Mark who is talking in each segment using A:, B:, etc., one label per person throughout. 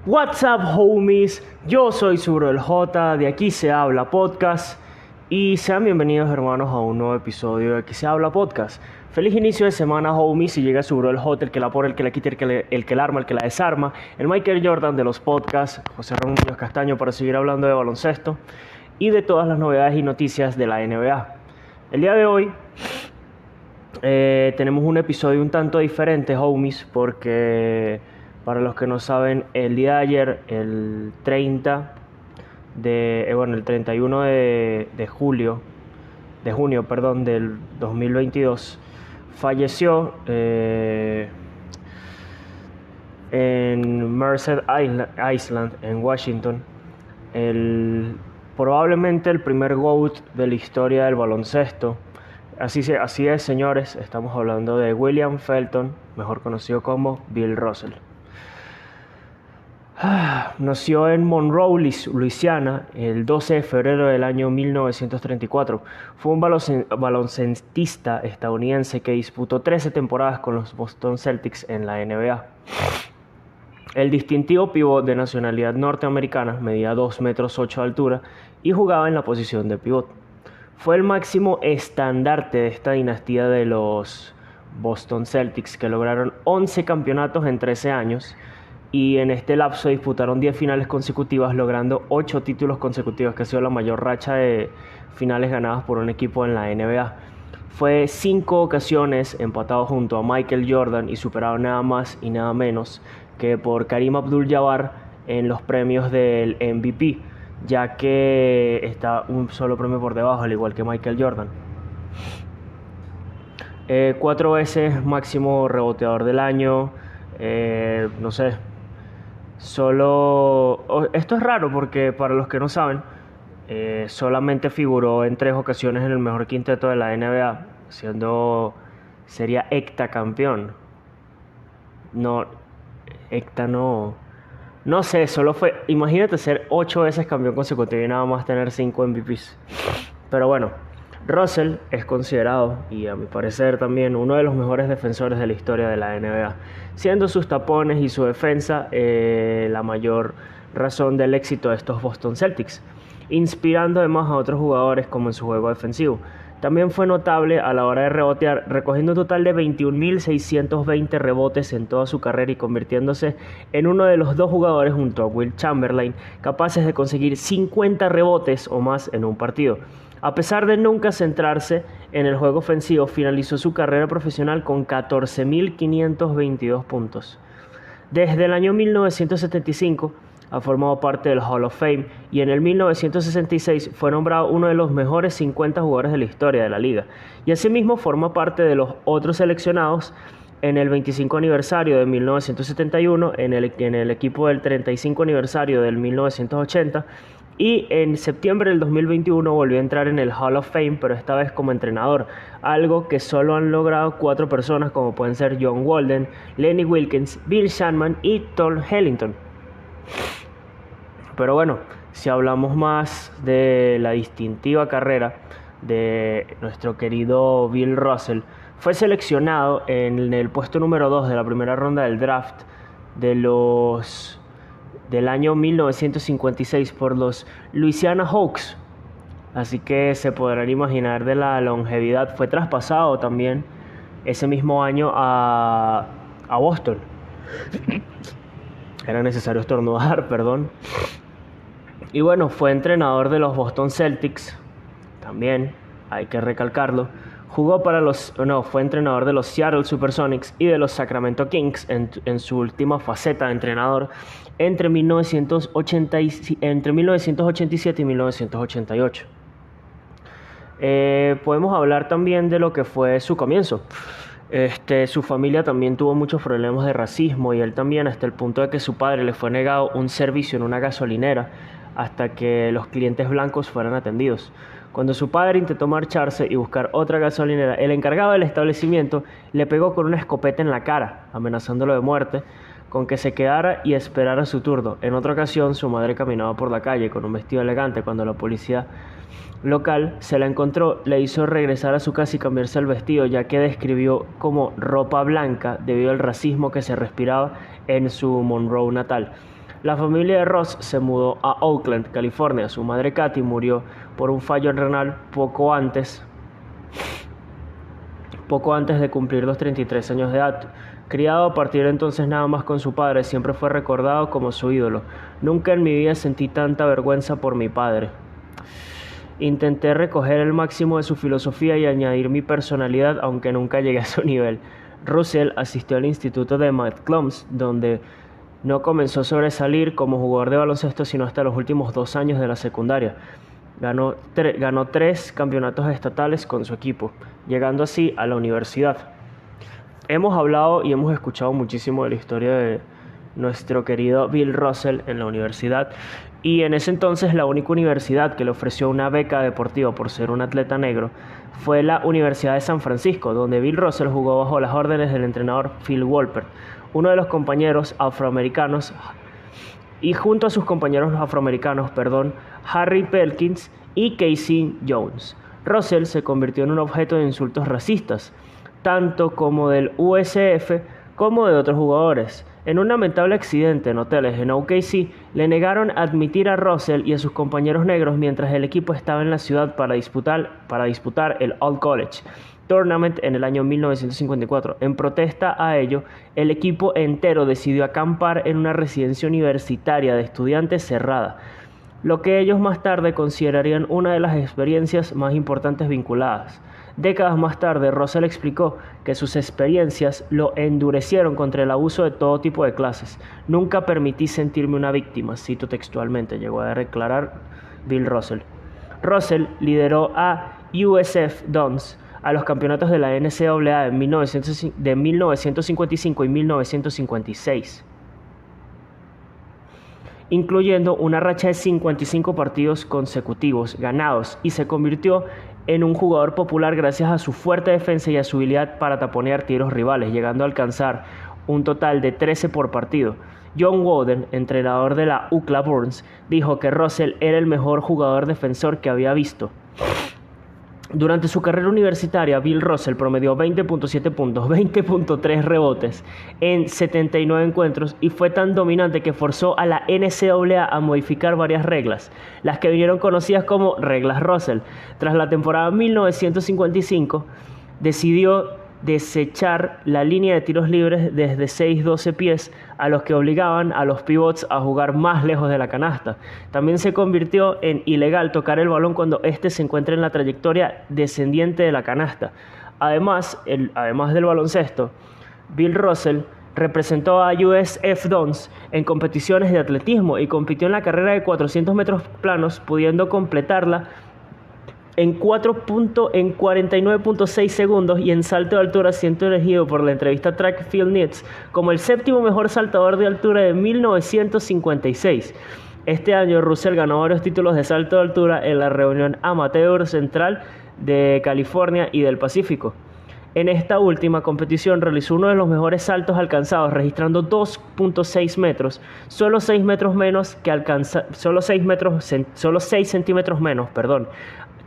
A: What's up, homies? Yo soy Suro el J, de Aquí se habla podcast. Y sean bienvenidos, hermanos, a un nuevo episodio de Aquí se habla podcast. Feliz inicio de semana, homies. Si llega Suro el J, el que la pone, el que la quita, el que la arma, el que la desarma. El Michael Jordan de los podcasts, José Ramón Muñoz Castaño, para seguir hablando de baloncesto y de todas las novedades y noticias de la NBA. El día de hoy tenemos un episodio un tanto diferente, homies, porque para los que no saben, el día de ayer, el 31 de junio, del 2022, falleció en Merced Island, en Washington, probablemente el primer GOAT de la historia del baloncesto. Así es, señores, estamos hablando de William Felton, mejor conocido como Bill Russell. Nació en Monroe, Luisiana, el 12 de febrero del año 1934. Fue un baloncestista estadounidense que disputó 13 temporadas con los Boston Celtics en la NBA. El distintivo pívot de nacionalidad norteamericana medía 2 metros 8 de altura y jugaba en la posición de pívot. Fue el máximo estandarte de esta dinastía de los Boston Celtics, que lograron 11 campeonatos en 13 años. Y en este lapso disputaron 10 finales consecutivas, logrando 8 títulos consecutivos, que ha sido la mayor racha de finales ganadas por un equipo en la NBA. Fue 5 ocasiones empatado junto a Michael Jordan y superado nada más y nada menos que por Kareem Abdul-Jabbar en los premios del MVP, ya que está un solo premio por debajo, al igual que Michael Jordan. 4 veces máximo reboteador del año, esto es raro porque, para los que no saben, solamente figuró en 3 ocasiones en el mejor quinteto de la NBA, sería hectacampeón. Imagínate ser 8 veces campeón consecutivo y nada más tener 5 MVPs. Pero bueno, Russell es considerado, y a mi parecer también, uno de los mejores defensores de la historia de la NBA, siendo sus tapones y su defensa la mayor razón del éxito de estos Boston Celtics, inspirando además a otros jugadores como en su juego defensivo. También fue notable a la hora de rebotear, recogiendo un total de 21.620 rebotes en toda su carrera y convirtiéndose en uno de los 2 jugadores junto a Wilt Chamberlain capaces de conseguir 50 rebotes o más en un partido. A pesar de nunca centrarse en el juego ofensivo, finalizó su carrera profesional con 14.522 puntos. Desde el año 1975 ha formado parte del Hall of Fame y en el 1966 fue nombrado uno de los mejores 50 jugadores de la historia de la liga. Y asimismo forma parte de los otros seleccionados en el 25 aniversario de 1971, en el equipo del 35 aniversario del 1980, y en septiembre del 2021 volvió a entrar en el Hall of Fame, pero esta vez como entrenador, algo que solo han logrado 4 personas, como pueden ser John Walden, Lenny Wilkens, Bill Shanman y Tom Ellington. Pero bueno, si hablamos más de la distintiva carrera de nuestro querido Bill Russell, fue seleccionado en el puesto número 2 de la primera ronda del draft del año 1956 por los Louisiana Hawks. Así que se podrán imaginar de la longevidad. Fue traspasado también ese mismo año a Boston. Era necesario estornudar, perdón. Y bueno, fue entrenador de los Boston Celtics, también hay que recalcarlo. Fue entrenador de los Seattle Supersonics y de los Sacramento Kings en su última faceta de entrenador entre 1987 y 1988. Podemos hablar también de lo que fue su comienzo. Su familia también tuvo muchos problemas de racismo y él también, hasta el punto de que su padre le fue negado un servicio en una gasolinera hasta que los clientes blancos fueran atendidos. Cuando su padre intentó marcharse y buscar otra gasolinera, el encargado del establecimiento le pegó con una escopeta en la cara, amenazándolo de muerte, con que se quedara y esperara su turno. En otra ocasión, su madre caminaba por la calle con un vestido elegante. Cuando la policía local se la encontró, le hizo regresar a su casa y cambiarse el vestido, ya que describió como ropa blanca debido al racismo que se respiraba en su Monroe natal. La familia de Ross se mudó a Oakland, California. Su madre Katy murió por un fallo renal poco antes de cumplir los 33 años de edad. Criado a partir de entonces nada más con su padre, siempre fue recordado como su ídolo. Nunca en mi vida sentí tanta vergüenza por mi padre. Intenté recoger el máximo de su filosofía y añadir mi personalidad, aunque nunca llegué a su nivel. Russell asistió al instituto de McCombs, donde no comenzó a sobresalir como jugador de baloncesto sino hasta los últimos 2 años de la secundaria. Ganó 3 campeonatos estatales con su equipo, llegando así a la universidad. Hemos hablado y hemos escuchado muchísimo de la historia de nuestro querido Bill Russell en la universidad, y en ese entonces la única universidad que le ofreció una beca deportiva por ser un atleta negro fue la Universidad de San Francisco, donde Bill Russell jugó bajo las órdenes del entrenador Phil Walpert, uno de los compañeros afroamericanos, y junto a sus compañeros afroamericanos, Harry Perkins y Casey Jones. Russell se convirtió en un objeto de insultos racistas, tanto como del USF como de otros jugadores. En un lamentable accidente en hoteles en OKC, le negaron admitir a Russell y a sus compañeros negros mientras el equipo estaba en la ciudad para disputar el All College Tournament en el año 1954. En protesta a ello, el equipo entero decidió acampar en una residencia universitaria de estudiantes cerrada, lo que ellos más tarde considerarían una de las experiencias más importantes vinculadas. Décadas más tarde, Russell explicó que sus experiencias lo endurecieron contra el abuso de todo tipo de clases. Nunca permití sentirme una víctima, cito textualmente, llegó a declarar Bill Russell. Russell lideró a USF Dons a los campeonatos de la NCAA de 1955 y 1956. Incluyendo una racha de 55 partidos consecutivos ganados, y se convirtió en un jugador popular gracias a su fuerte defensa y a su habilidad para taponear tiros rivales, llegando a alcanzar un total de 13 por partido. John Wooden, entrenador de la UCLA Burns, dijo que Russell era el mejor jugador defensor que había visto. Durante su carrera universitaria, Bill Russell promedió 20.7 puntos, 20.3 rebotes en 79 encuentros y fue tan dominante que forzó a la NCAA a modificar varias reglas, las que vinieron conocidas como reglas Russell. Tras la temporada 1955, decidió desechar la línea de tiros libres desde 6-12 pies, a los que obligaban a los pivots a jugar más lejos de la canasta. También se convirtió en ilegal tocar el balón cuando éste se encuentra en la trayectoria descendiente de la canasta. Además del baloncesto, Bill Russell representó a USF Dons en competiciones de atletismo y compitió en la carrera de 400 metros planos, pudiendo completarla en 49.6 segundos, y en salto de altura siendo elegido por la entrevista Track Field News como el 7º mejor saltador de altura de 1956. Este año Russell ganó varios títulos de salto de altura en la reunión amateur central de California y del Pacífico. En esta última competición realizó uno de los mejores saltos alcanzados, registrando 2.6 metros, solo 6 centímetros menos,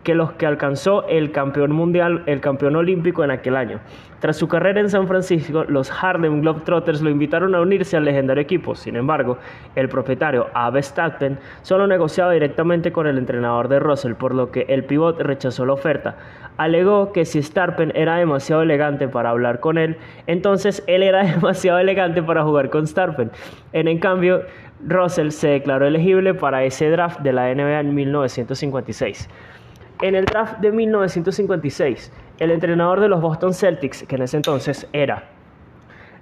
A: que los que alcanzó el campeón mundial, el campeón olímpico en aquel año. Tras su carrera en San Francisco, los Harlem Globetrotters lo invitaron a unirse al legendario equipo. Sin embargo, el propietario Abe Stapleton solo negociaba directamente con el entrenador de Russell, por lo que el pívot rechazó la oferta. Alegó que si Stapleton era demasiado elegante para hablar con él, entonces él era demasiado elegante para jugar con Stapleton. En cambio, Russell se declaró elegible para ese draft de la NBA en 1956. En el draft de 1956, el entrenador de los Boston Celtics, que en ese entonces era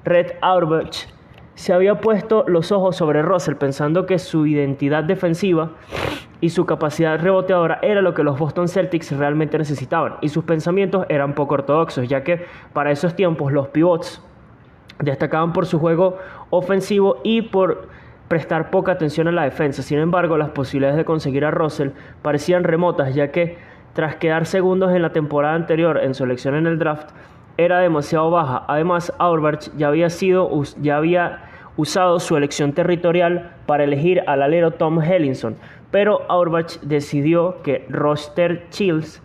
A: Red Auerbach, se había puesto los ojos sobre Russell, pensando que su identidad defensiva y su capacidad reboteadora era lo que los Boston Celtics realmente necesitaban, y sus pensamientos eran poco ortodoxos, ya que para esos tiempos los pivots destacaban por su juego ofensivo y por prestar poca atención a la defensa. Sin embargo, las posibilidades de conseguir a Russell parecían remotas, ya que tras quedar segundos en la temporada anterior en su elección en el draft, era demasiado baja. Además, Auerbach ya había usado su elección territorial para elegir al alero Tom Hellinson, pero Auerbach decidió que Roster Childs,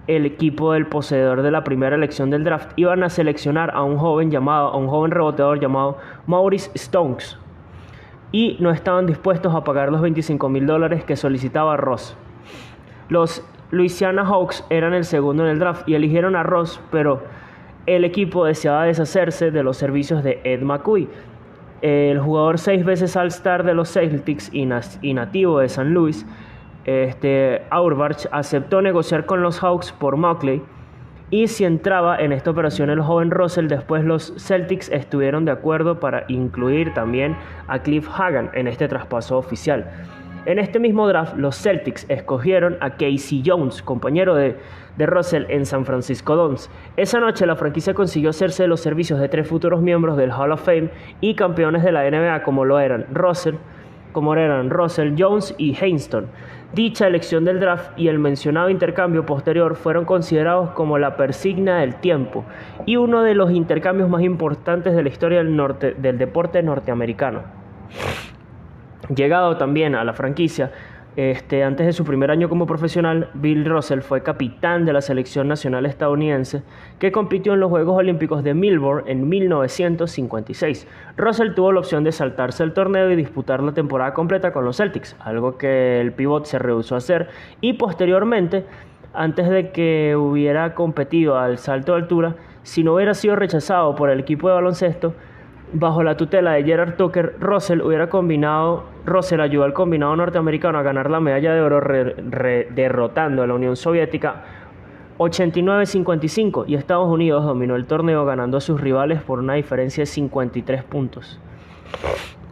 A: el equipo del poseedor de la primera elección del draft, iban a seleccionar a un joven reboteador llamado Maurice Stokes. y no estaban dispuestos a pagar los $25,000 que solicitaba Ross. Los Louisiana Hawks eran el segundo en el draft y eligieron a Ross, pero el equipo deseaba deshacerse de los servicios de Ed McCuy, el jugador 6 veces All-Star de los Celtics y nativo de San Luis. Auerbach aceptó negociar con los Hawks por Mauchley, y si entraba en esta operación el joven Russell, después los Celtics estuvieron de acuerdo para incluir también a Cliff Hagan en este traspaso oficial. En este mismo draft, los Celtics escogieron a Casey Jones, compañero de Russell en San Francisco Dons. Esa noche la franquicia consiguió hacerse de los servicios de 3 futuros miembros del Hall of Fame y campeones de la NBA como eran Russell, Jones y Hainston. Dicha elección del draft y el mencionado intercambio posterior fueron considerados como la persigna del tiempo y uno de los intercambios más importantes de la historia del deporte norteamericano. Llegado también a la franquicia, antes de su primer año como profesional, Bill Russell fue capitán de la selección nacional estadounidense que compitió en los Juegos Olímpicos de Melbourne en 1956. Russell tuvo la opción de saltarse el torneo y disputar la temporada completa con los Celtics, algo que el pívot se rehusó a hacer, y posteriormente, antes de que hubiera competido al salto de altura, si no hubiera sido rechazado por el equipo de baloncesto, bajo la tutela de Gerard Tucker, Russell ayudó al combinado norteamericano a ganar la medalla de oro derrotando a la Unión Soviética 89-55, y Estados Unidos dominó el torneo ganando a sus rivales por una diferencia de 53 puntos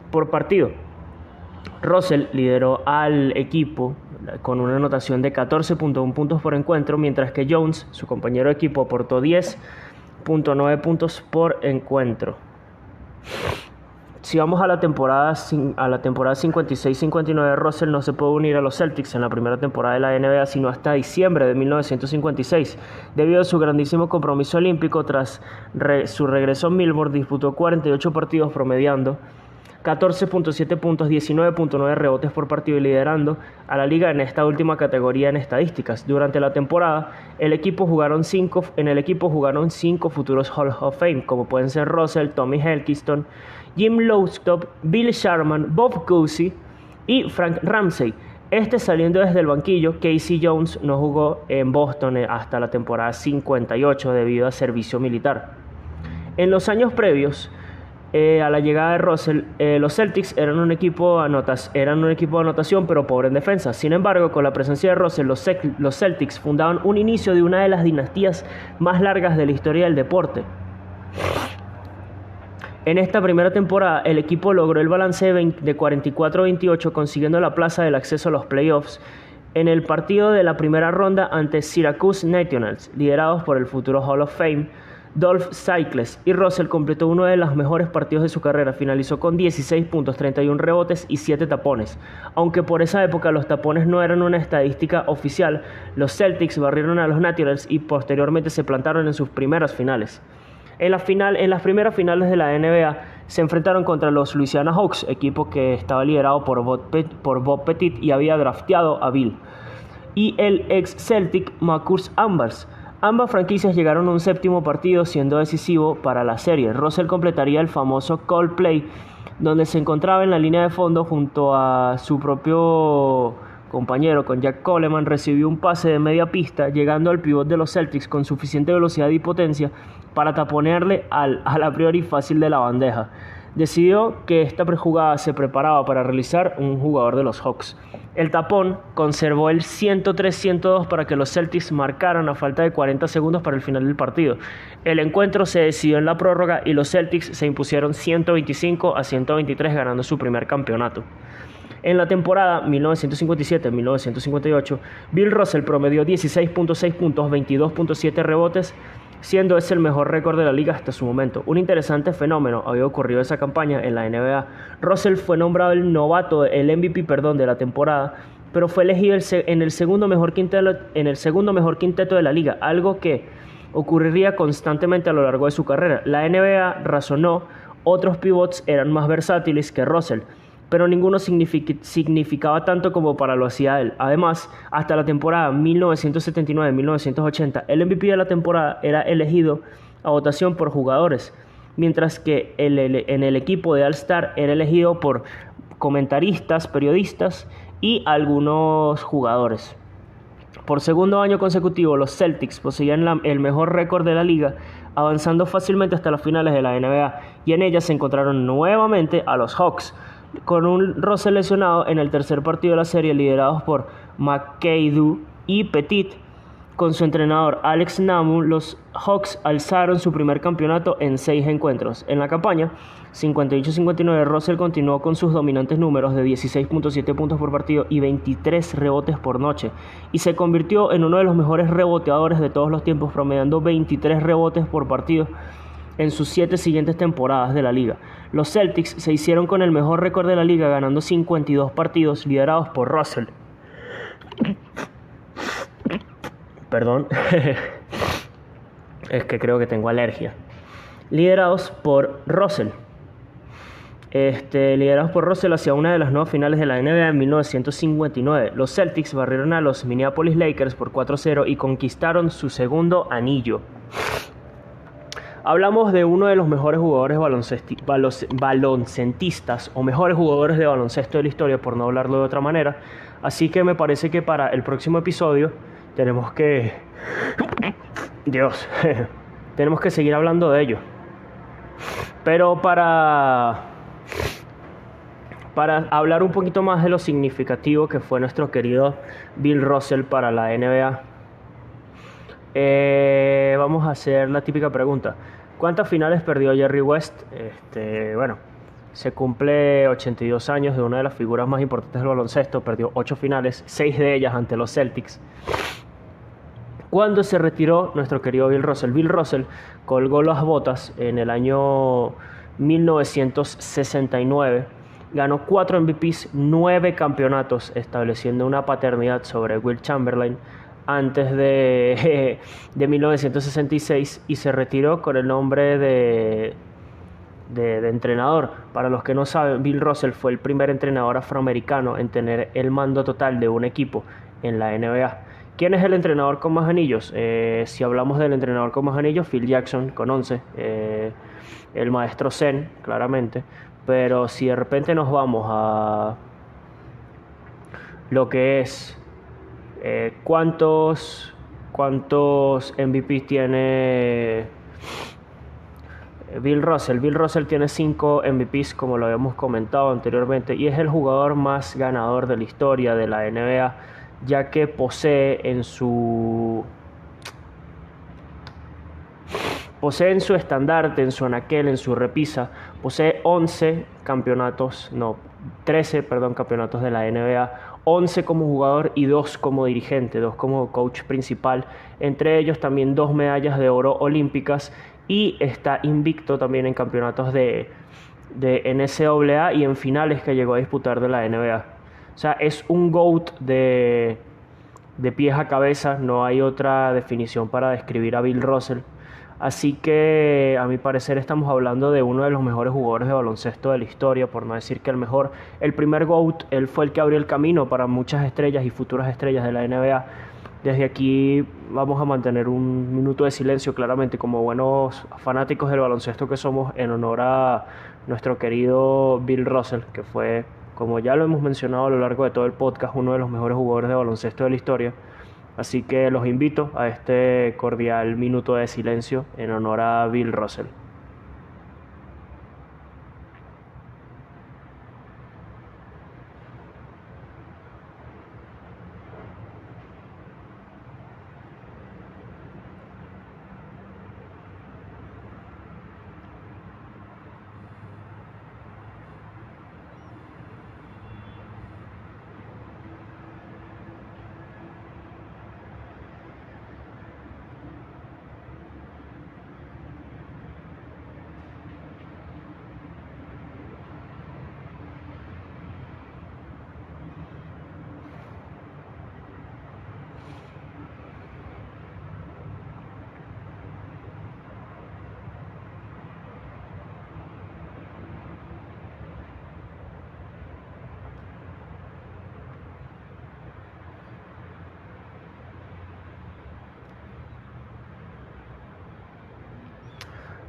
A: por partido. Russell lideró al equipo con una anotación de 14.1 puntos por encuentro, mientras que Jones, su compañero de equipo, aportó 10.9 puntos por encuentro. Si vamos a la temporada 56-59, Russell no se pudo unir a los Celtics en la primera temporada de la NBA sino hasta diciembre de 1956. Debido a su grandísimo compromiso olímpico, tras su regreso a Melbourne, disputó 48 partidos promediando 14.7 puntos, 19.9 rebotes por partido y liderando a la liga en esta última categoría en estadísticas. Durante la temporada, en el equipo jugaron 5 futuros Hall of Fame, como pueden ser Russell, Tommy Helkiston, Jim Lowstop, Bill Sharman, Bob Cousy y Frank Ramsey. Saliendo desde el banquillo, Casey Jones no jugó en Boston hasta la temporada 58 debido a servicio militar. En los años previos a la llegada de Russell, los Celtics eran un equipo de anotación pero pobre en defensa. Sin embargo, con la presencia de Russell, los Celtics fundaban un inicio de una de las dinastías más largas de la historia del deporte. En esta primera temporada, el equipo logró el balance de 44-28, consiguiendo la plaza del acceso a los playoffs en el partido de la primera ronda ante Syracuse Nationals, liderados por el futuro Hall of Fame Dolph Cycles, y Russell completó uno de los mejores partidos de su carrera. Finalizó con 16 puntos, 31 rebotes y 7 tapones. Aunque por esa época los tapones no eran una estadística oficial, los Celtics barrieron a los Nationals y posteriormente se plantaron en sus primeras finales. En las primeras finales de la NBA se enfrentaron contra los Louisiana Hawks, equipo que estaba liderado por Bob Pettit y había drafteado a Bill, y el ex Celtic Marcus Ambers. Ambas franquicias llegaron a un séptimo partido siendo decisivo para la serie. Russell completaría el famoso call play, donde se encontraba en la línea de fondo junto a su propio compañero con Jack Coleman. Recibió un pase de media pista, llegando al pívot de los Celtics con suficiente velocidad y potencia para taponearle al a priori fácil de la bandeja. Decidió que esta prejugada se preparaba para realizar un jugador de los Hawks. El tapón conservó el 103-102 para que los Celtics marcaran a falta de 40 segundos para el final del partido. El encuentro se decidió en la prórroga y los Celtics se impusieron 125-123, ganando su primer campeonato. En la temporada 1957-1958, Bill Russell promedió 16.6 puntos, 22.7 rebotes, siendo ese el mejor récord de la liga hasta su momento. Un interesante fenómeno había ocurrido esa campaña en la NBA. Russell fue nombrado el MVP de la temporada, pero fue elegido en el segundo mejor quinteto de la liga, algo que ocurriría constantemente a lo largo de su carrera. La NBA razonó, otros pivots eran más versátiles que Russell, pero ninguno significaba tanto como para lo hacía él. Además, hasta la temporada 1979-1980, el MVP de la temporada era elegido a votación por jugadores, mientras que en el equipo de All-Star era elegido por comentaristas, periodistas y algunos jugadores. Por segundo año consecutivo, los Celtics poseían el mejor récord de la liga, avanzando fácilmente hasta las finales de la NBA, y en ellas se encontraron nuevamente a los Hawks, con un Russell lesionado en el tercer partido de la serie, liderados por McAdoo y Petit. Con su entrenador Alex Namu, los Hawks alzaron su primer campeonato en 6 encuentros. En la campaña 58-59, Russell continuó con sus dominantes números de 16.7 puntos por partido y 23 rebotes por noche, y se convirtió en uno de los mejores reboteadores de todos los tiempos, promediando 23 rebotes por partido en sus 7 siguientes temporadas de la liga. Los Celtics se hicieron con el mejor récord de la liga, ganando 52 partidos, liderados por Russell. Perdón, es que creo que tengo alergia. Liderados por Russell. Liderados por Russell hacia una de las 9 finales de la NBA en 1959. Los Celtics barrieron a los Minneapolis Lakers por 4-0 y conquistaron su segundo anillo. Hablamos de uno de los mejores jugadores baloncentistas o mejores jugadores de baloncesto de la historia, por no hablarlo de otra manera. Así que me parece que para el próximo episodio tenemos que seguir hablando de ello. Pero para hablar un poquito más de lo significativo que fue nuestro querido Bill Russell para la NBA, vamos a hacer la típica pregunta: ¿cuántas finales perdió Jerry West? Se cumple 82 años de una de las figuras más importantes del baloncesto. Perdió 8 finales, 6 de ellas ante los Celtics. Cuando se retiró nuestro querido Bill Russell? Bill Russell colgó las botas en el año 1969. Ganó 4 MVPs, 9 campeonatos, estableciendo una paternidad sobre Wilt Chamberlain antes de 1966, y se retiró con el nombre de entrenador. Para los que no saben, Bill Russell fue el primer entrenador afroamericano en tener el mando total de un equipo en la NBA. ¿Quién es el entrenador con más anillos? Si hablamos del entrenador con más anillos, Phil Jackson con 11, el maestro Zen, claramente. Pero si de repente nos vamos a lo que es ¿cuántos MVPs tiene Bill Russell? Bill Russell tiene 5 MVPs, como lo habíamos comentado anteriormente, y es el jugador más ganador de la historia de la NBA, ya que posee en su estandarte, en su anaquel, en su repisa, posee 13 campeonatos de la NBA, 11 como jugador y 2 como dirigente, 2 como coach principal, entre ellos también 2 medallas de oro olímpicas, y está invicto también en campeonatos de NCAA y en finales que llegó a disputar de la NBA. O sea, es un GOAT de pies a cabeza, no hay otra definición para describir a Bill Russell. Así que, a mi parecer, estamos hablando de uno de los mejores jugadores de baloncesto de la historia, por no decir que el mejor. El primer GOAT, él fue el que abrió el camino para muchas estrellas y futuras estrellas de la NBA. Desde aquí vamos a mantener un minuto de silencio, claramente, como buenos fanáticos del baloncesto que somos, en honor a nuestro querido Bill Russell, que fue, como ya lo hemos mencionado a lo largo de todo el podcast, uno de los mejores jugadores de baloncesto de la historia. Así que los invito a este cordial minuto de silencio en honor a Bill Russell.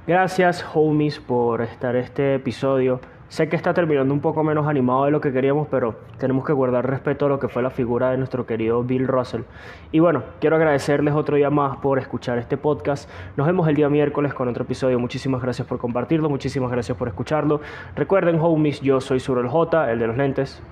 A: Gracias, homies, por estar este episodio. Sé que está terminando un poco menos animado de lo que queríamos, pero tenemos que guardar respeto a lo que fue la figura de nuestro querido Bill Russell. Y bueno, quiero agradecerles otro día más por escuchar este podcast. Nos vemos el día miércoles con otro episodio. Muchísimas gracias por compartirlo, muchísimas gracias por escucharlo. Recuerden, homies, yo soy Surel J, el de los lentes.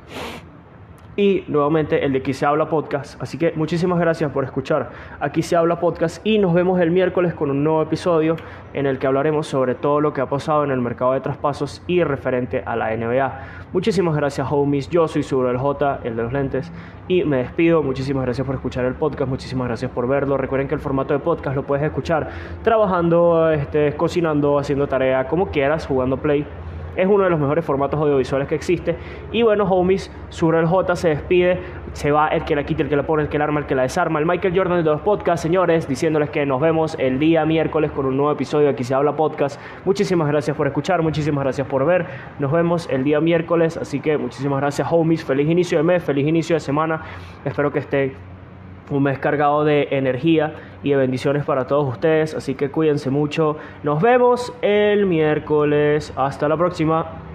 A: Y nuevamente el de Aquí se habla podcast. Así que muchísimas gracias por escuchar Aquí se habla podcast y nos vemos el miércoles con un nuevo episodio en el que hablaremos sobre todo lo que ha pasado en el mercado de traspasos y referente a la NBA. Muchísimas gracias, homies. Yo soy Surel J, el de los lentes, y me despido. Muchísimas gracias por escuchar el podcast, muchísimas gracias por verlo. Recuerden que el formato de podcast lo puedes escuchar trabajando, cocinando, haciendo tarea, como quieras, jugando Play. Es uno de los mejores formatos audiovisuales que existe. Y bueno, homies, Surel J se despide. Se va el que la quita, el que la pone, el que la arma, el que la desarma. El Michael Jordan de los podcasts, señores, diciéndoles que nos vemos el día miércoles con un nuevo episodio de Aquí se habla podcast. Muchísimas gracias por escuchar, muchísimas gracias por ver. Nos vemos el día miércoles. Así que muchísimas gracias, homies. Feliz inicio de mes, feliz inicio de semana. Espero que esté un mes cargado de energía y de bendiciones para todos ustedes, así que cuídense mucho. Nos vemos el miércoles. Hasta la próxima.